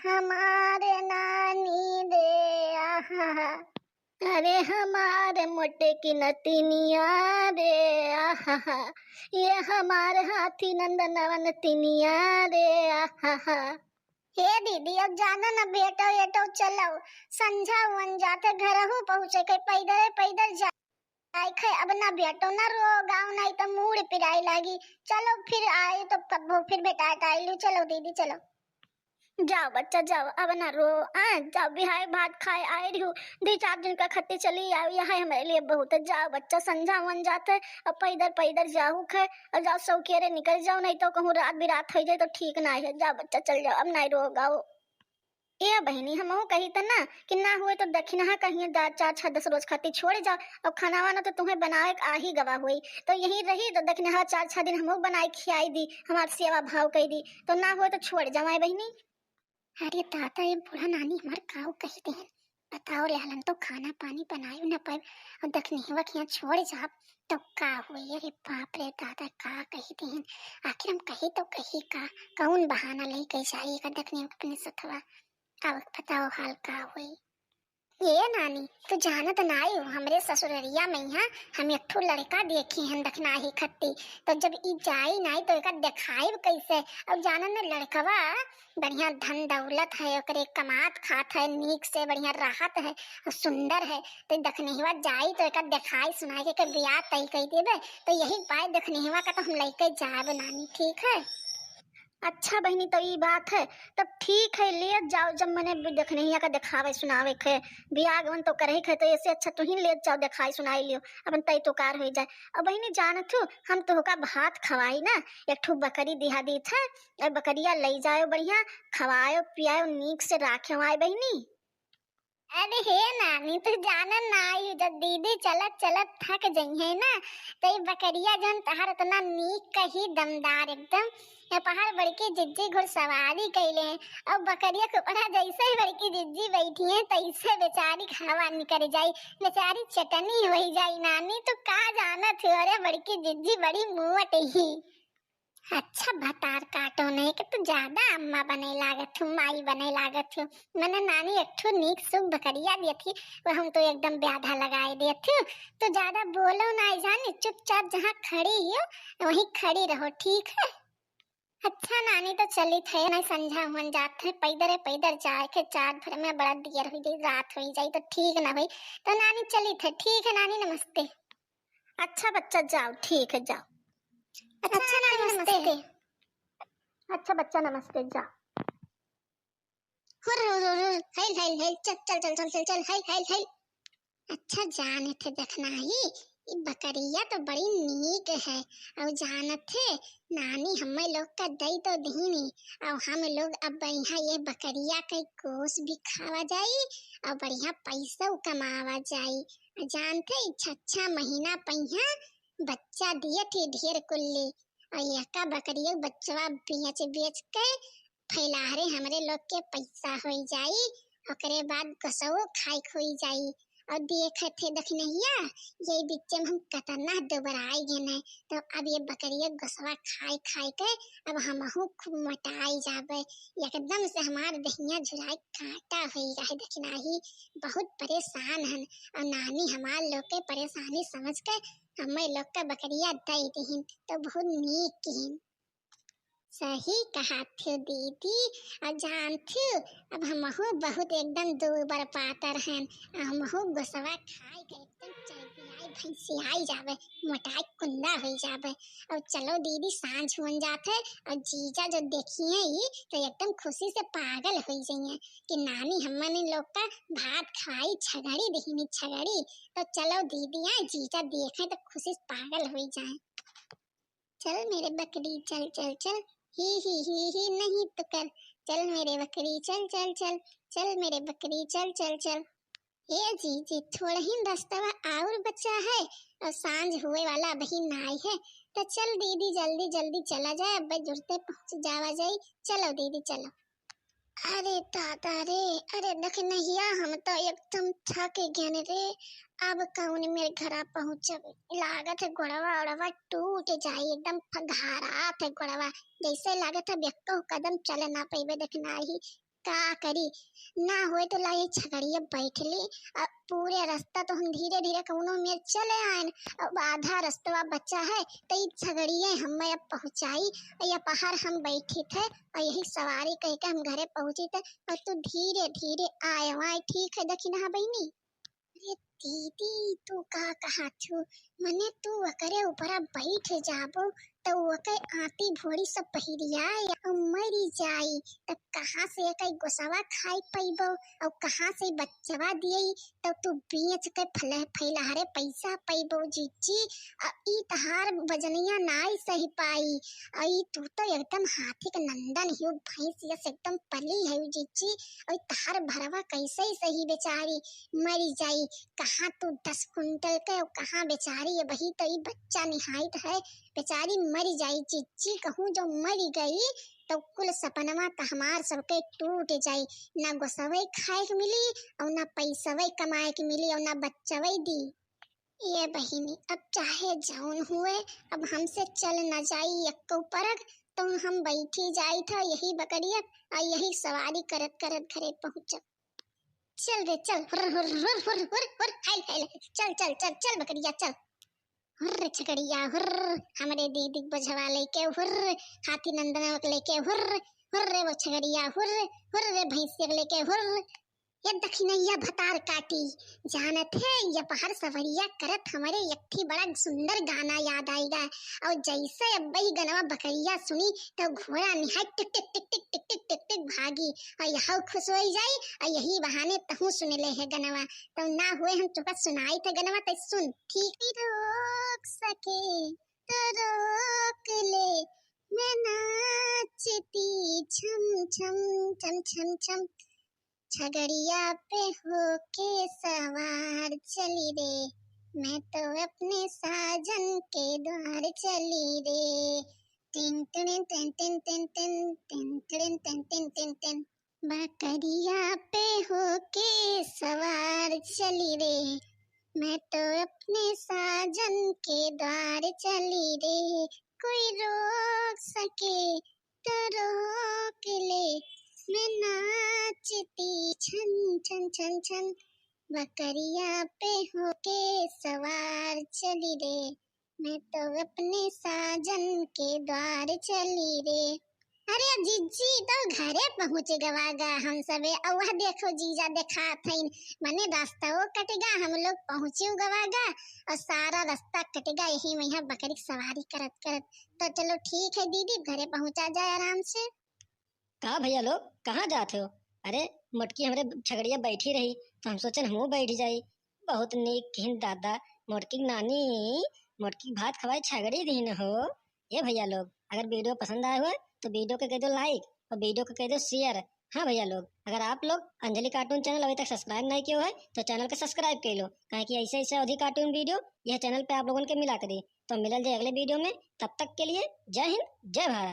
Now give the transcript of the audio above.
हमारे नानी रे आहा, अरे हमारे मोटे की नतिनिया रे आहा, ये हमारे हाथी नंदनवन तिनिया रे आहा। हे दीदी अब जाना ना बेटो येटो चलो संझा वन जाते घर हूँ पहुँचे के पैदल पैदल जा अब ना बेटो ना रो गाँव नहीं तो मूड पिराई लगी। चलो फिर आए तो कब फिर बेटा टाइलू। चलो दीदी चलो। जाओ बच्चा जाओ अब ना रो। जाओ बिहार भात खाए आए रही हूँ। 2-4 दिन का खत्ती चली आओ यहाँ हमारे लिए बहुत है। जाओ बच्चा संझा वन जाते अब पैदल पैदल जाऊ खे और जाओ सौकेरे निकल जाओ नहीं तो कहूँ रात बिरात हो जाए तो ठीक ना है। जाओ बच्चा चल जाओ अब नहीं रो गाओ। ए बहनी हम कही त ना कि ना हुए तो दक्षिणा कहीं 4-6-10 रोज खाती छोड़ जाओ और खाना वाना तो तुम्हें बनाए आ ही गवा हुई तो यही रही तो दक्षिणा 4-6 दिन हम बनाए खियाई दी हमारी सेवा भाव कही दी तो ना हुए तो छोड़ जाओ बहनी। अरे दादा ये बूढ़ा नानी हमारे काऊ कही दे बताओ रहलन तो खाना पानी बनाए न पाए और दक्षिणा यहाँ छोड़ जा तो का हुई। अरे बाप रे दादा का कही दे आखिर हम कही तो कही का कौन बहाना ले कही जाइएगा दक्षिणा अपने सथवा। अब बताओ हाल का हुई। ये नानी तो जाना तो ना आई हमरे ससुररिया में यहाँ हम एक ठो लड़का देखे हैं दखना ही खत्ती तो जब ई जाई नहीं तो एक दिखाई कैसे। अब जाना न लड़कवा बढ़िया धन दौलत है ओकरे कमात खात है नीक से बढ़िया राहत है और सुंदर है तो दखनेवा जाई तो एक दिखाई सुनाई के बियाह तय कही देवे तो यही बात दखनेवा का तो हम लेके जाब नानी ठीक है। अच्छा बहनी तो ये बात है तब ठीक है ले जाओ जब मैंने देखने का दिखावे सुनावे खे बियागवन तो करे खे तो ऐसे अच्छा तू ही ले जाओ दिखाई सुनाई लियो अपन तय तो कार हो जाए। अब बहनी जानत हूँ हम तो का भात खवाई ना एक ठू बकरी दिहा दी था और बकरिया ले जाओ बढ़िया खवाओ पियाओ नीक से राखे आए बहनी। अरे हे नानी तू जाना ना आई जब दीदी चलत चलत थक जइहे ना तो बकरिया जन तहार इतना नीक कही दमदार एकदम पहाड़ बड़की जिज्जी घुड़सवारी कैले और बकरिया को पढ़ा जैसे ही बड़की जिज्जी बैठी है तैसे बेचारी खावा निकल जाई बेचारी चटनी हो जाई नानी तो का जाना थे। अरे बड़की जिज्जी बड़ी मुँहट ही अच्छा भतार काटो नहीं कि तू ज्यादा अम्मा बने लागत हूँ माई बने लागत हूँ। मैंने नानी एक ठो नीक सुख बकरिया दी थी वो हम तो एकदम ब्याधा लगाए दिए थे तो ज्यादा बोलो ना जानी चुपचाप जहाँ खड़ी हो वहीं खड़ी रहो ठीक है। अच्छा नानी तो चली थे नहीं संझा हुन जाते पैदल जाए के 4 भर में बड़ा देर हुई गई रात हो जाई तो ठीक ना हुई तो नानी चली थे ठीक है नानी नमस्ते। अच्छा बच्चा जाओ ठीक है जाओ। अच्छा नानी नमस्ते। अच्छा बच्चा नमस्ते जा। हुर हुर हुर हेल हेल हेल चल चल चल चल चल चल हेल हेल हेल। अच्छा जाने थे देखना ही ये बकरिया तो बड़ी नीक है और जानत थे नानी हमें लोग का दई तो दहीनी और हम लोग अब यहाँ ये बकरिया का गोश्त भी खावा जाई और बढ़िया पैसा कमावा जाई। जानते 6 महीना पहिया बच्चा दिए थे ढेर कुल्ली और यका बकरिया बच्चा बेच के फैलारे हमरे लोग के पैसा हो जाई ओकरे बाद कसो खाई खोई जाई और देखे थे दखनहिया यही बीच में हम कतना दोबराई गए तो अब ये बकरिया गसवा खाई खाई के अब हमहू खूब मोटाई जाबे एकदम से हमार दहिया झुराई काटा हो रहा दखना ही बहुत परेशान हन और नानी हमार लोग के परेशानी समझ के हमें लोग का बकरिया दई दीन तो बहुत नीक किन। सही कहा थे दीदी और जानती अब हमहू बहुत एकदम दूबर पातर हैं हमहू गोसवा खाई के एकदम चरबियाई भैंसियाई जावे मोटाई कुंदा हो जावे। अब चलो दीदी सांझ हो जाते और जीजा जो देखिए ही तो एकदम खुशी से पागल हो जाइए कि नानी हमने लोग का भात खाई छगड़ी दहीनी छगड़ी तो चलो दीदी आए जीजा देखे तो खुशी से पागल हो जाए। चल मेरे बकरी चल चल चल ही नहीं तो कर चल मेरे बकरी चल चल चल चल मेरे बकरी चल चल चल। ये जी थोड़ा ही रास्ता और बचा है और सांझ हुए वाला बही नाई है तो चल दीदी जल्दी जल्दी चला जाए अब जुड़ते पहुंच जावा जाए। चलो दीदी चलो। अरे दादा रे अरे देख नहिया हम तो एकदम थक गए रे अब कौन मेरे घर पहुंचब लागत है गोड़वा ओड़वा टूट जाए एकदम घारात है गोड़वा जैसे लागत है बेको कदम चले ना पेबे देखना ही का करी ना होए तो लाई छगड़िया बैठ ली। अब पूरे रास्ता तो हम धीरे धीरे कौनो में चले आए, अब आधा रास्ता बचा है तो ये छगड़िया हमें अब पहुंचाई। या पहाड़ हम बैठे थे और यही सवारी कह के हम घरे पहुंची थे और तू धीरे धीरे आए वहाँ। ठीक है देखी ना बहनी। अरे दीदी तू का कहा छू मने तू करे ऊपर बैठ जाबो तो ओके आती भोड़ी सब पहिरिया या मरी जाई तब कहाँ से कई गोसवा खाई पैबो और कहाँ से बच्चवा दियई तो तू बेच के फैलहारे पैसा पैबो जीजी। ई तहार वजनिया नाई सही पाई। आई तू तो एकदम हाथी के नंदन हियो भैंसिया से एकदम पली है जीजी। और तहार भरवा कैसे सही बेचारी मरी जाई। कहाँ तू 10 कुंटल के और कहाँ बेचारी है वही तो ये बच्चा निहायत है बेचारी मरी जाई जीजी। कहूँ जो मरी गई तो कुल सपनवा तो हमार सबके टूट जाई। ना गोसवई खाए के मिली और ना पैसवई कमाए के मिली और ना बच्चवई दी। ये बहिनी अब चाहे जौन हुए अब हमसे चल न जाई एक परग तो हम बैठी जाई था यही बकरिया और यही सवारी करत करत घरे पहुंच। चल रे चल हुर हुर हुर हुर हुर हुर हाय हाय चल चल चल चल बकरिया चल हुर छकड़िया हुर हमारे दीदी बजवा लेके हुर हाथी नंदन लेके हुर हुर रे वो छकड़िया हुर रे भैंसिया लेके हुर। ये दखिनैया भतार काटी जानत है ये पहाड़ सवरिया करत हमारे यक्ठी बड़ा सुंदर गाना याद आएगा। और जैसे अब वही गनवा बकरिया सुनी तो घोड़ा निहाय टिक टिक टिक टिक टिक टिक टिक टिक भागी और यहाँ खुश हो जाई और यही बहाने तहु सुन ले है गनवा। तो ना हुए हम तुका सुनाई थे गनवा तो सुन ठीक रोक सके तो रोक ले मैं नाचती छम छम छम छम छम छगड़िया पे होके सवार चली रे मैं तो अपने साजन के द्वार चली रे। Tin tin tin tin tin tin tin tin tin tin tin tin बकरिया पे होके सवार चली रे मैं तो अपने साजन के द्वार चली रे। कोई रोक सके तो रोक ले मैं नाचती छन छन छन छन बकरिया पे होके सवार चली रे मैं तो अपने साजन के द्वार चली रे। अरे जीजी तो घरे पहुँच गवागा हम सबे और वह देखो जीजा देखा थईन मने रास्ता वो कटेगा हम लोग पहुँचे गवागा और सारा रास्ता कटेगा यही वहाँ बकरी सवारी करत करत। तो चलो ठीक है दीदी घरे पहुँचा जाए आराम से। कहा भैया लोग कहाँ जाते हो? अरे मोटकी हमरे छगड़िया बैठी रही तो हम सोचन हमू बैठ जाई। बहुत नीक किन दादा मोटकी नानी मोटकी भात खवाई छगड़ी दीन हो। ये भैया लोग अगर वीडियो पसंद आया हुआ तो वीडियो को कह दो लाइक और वीडियो को कह दो शेयर। हाँ भैया लोग अगर आप लोग अंजलि कार्टून चैनल अभी तक सब्सक्राइब नहीं किया है तो चैनल को सब्सक्राइब कर लो कहे कि ऐसे ऐसे अधिक कार्टून वीडियो यह चैनल पे आप लोगों के मिला करी। तो मिलल जाए अगले वीडियो में, तब तक के लिए जय हिंद जय भारत।